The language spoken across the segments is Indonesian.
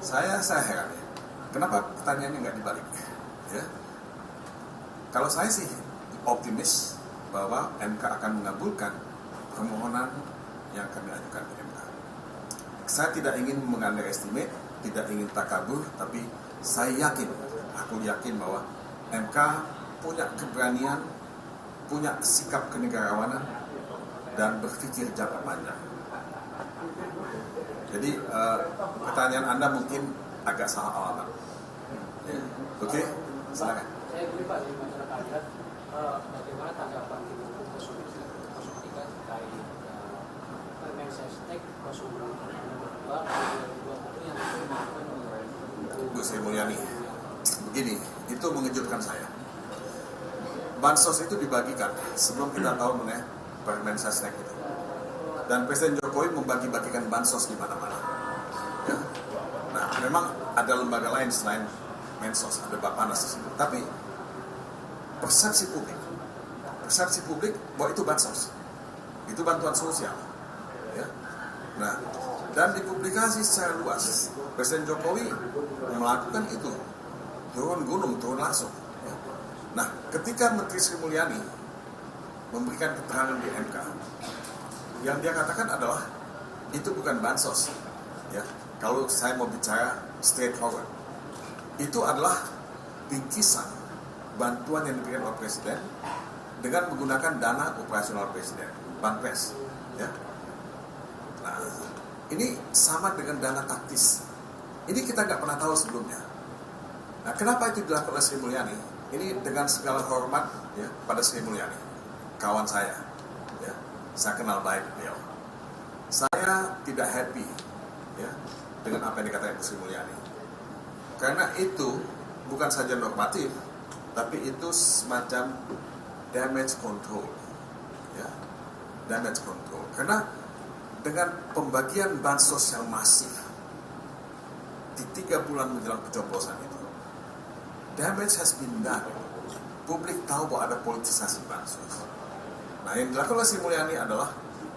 Saya heran ya. Kenapa pertanyaannya nggak dibalik? Ya. Kalau saya sih optimis bahwa MK akan mengabulkan permohonan yang kami ajukan ke MK. Saya tidak ingin mengunderestimate, tidak ingin takabur, tapi saya yakin, aku yakin bahwa MK punya keberanian, punya sikap kenegarawanan, dan berpikir jangka panjang. Jadi pertanyaan Anda mungkin agak salah alamat. Ya. Oke, silakan. Saya beri Pak di masyarakat adat, bagaimana tanggapan Ibu 03 terkait Permensesnek 02/2020 yang dimaksudkan Bu Sri Mulyani, begini, itu mengejutkan saya. Bansos itu dibagikan sebelum kita tahu mengenai Permensesnek itu. Dan Presiden Jokowi membagi-bagikan bansos di mana-mana. Ya. Nah, memang ada lembaga lain selain Mensos, ada Bappenas di situ. Tapi persepsi publik bahwa itu bansos, itu bantuan sosial. Ya. Nah, dan dipublikasi secara luas. Presiden Jokowi melakukan itu, turun gunung, turun langsung. Ya. Nah, ketika Menteri Sri Mulyani memberikan keterangan di MK, yang dia katakan adalah itu bukan bansos. Ya, kalau saya mau bicara straightforward, itu adalah bingkisan bantuan yang diberikan oleh Presiden dengan menggunakan dana operasional Presiden, Banpres. Ya. Nah, ini sama dengan dana taktis. Ini kita nggak pernah tahu sebelumnya. Nah, kenapa itu dilakukan oleh Sri Mulyani? Ini dengan segala hormat ya pada Sri Mulyani, kawan saya. Ya. Saya kenal baik beliau. Saya tidak happy ya dengan apa yang dikatakan Sri Mulyani. Karena itu bukan saja normatif, tapi itu semacam damage control. Ya. Damage control. Karena dengan pembagian bansos yang masif di 3 bulan menjelang pencoblosan itu, damage has been done. Publik tahu bahwa ada politisasi bansos. Nah, yang dilakukan oleh Sri Mulyani adalah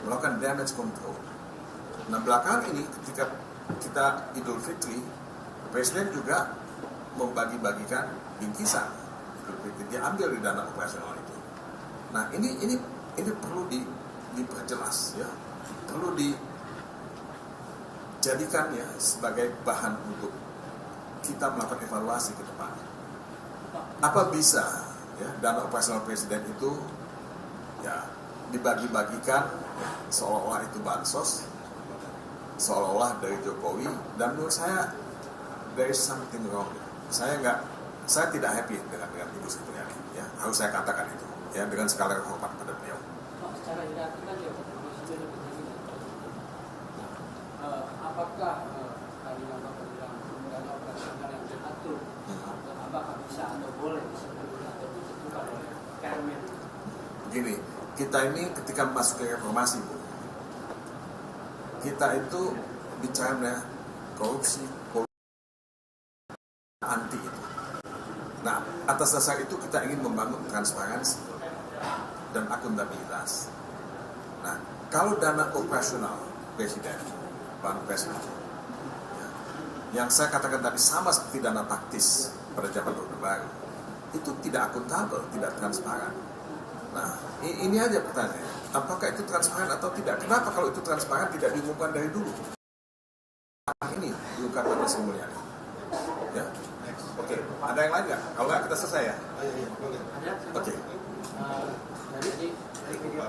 melakukan damage control. Nah, belakangan ini ketika kita Idul Fitri, Presiden juga membagi-bagikan bingkisan Idul Fitri, dia ambil di dana operasional itu. Nah, ini perlu diperjelas ya, perlu dijadikan ya sebagai bahan untuk kita melakukan evaluasi ke depan. Apa bisa ya dana operasional Presiden itu ya dibagi-bagigikan ya, seolah-olah itu bansos, seolah-olah dari Jokowi, dan menurut saya there is something wrong. Saya tidak happy dengan Ibu Sri Mulyani, ya harus saya katakan itu, ya dengan segala hormat pada beliau. Secara hierarki kan ya, apakah tadi Bapak bilang dana operasional yang diatur, apakah bisa atau boleh disebut atau ditentukan oleh Permen? Begini, kita ini ketika masuk ke reformasi, Bu, kita itu bicara mengenai korupsi anti itu. Nah, atas dasar itu kita ingin membangun transparansi dan akuntabilitas. Nah, kalau dana operasional Presiden, Banpres itu, ya, yang saya katakan tadi sama seperti dana taktis pada zaman Orde Baru, itu tidak akuntabel, tidak transparan. Nah, ini aja pertanyaannya. Apakah itu transparan atau tidak? Kenapa kalau itu transparan tidak diumumkan dari dulu? Ini diungkapkan oleh Sri Mulyani. Ya. Oke, ada yang lain nggak? Kalau nggak kita selesai ya? Ada. Oke. Dari video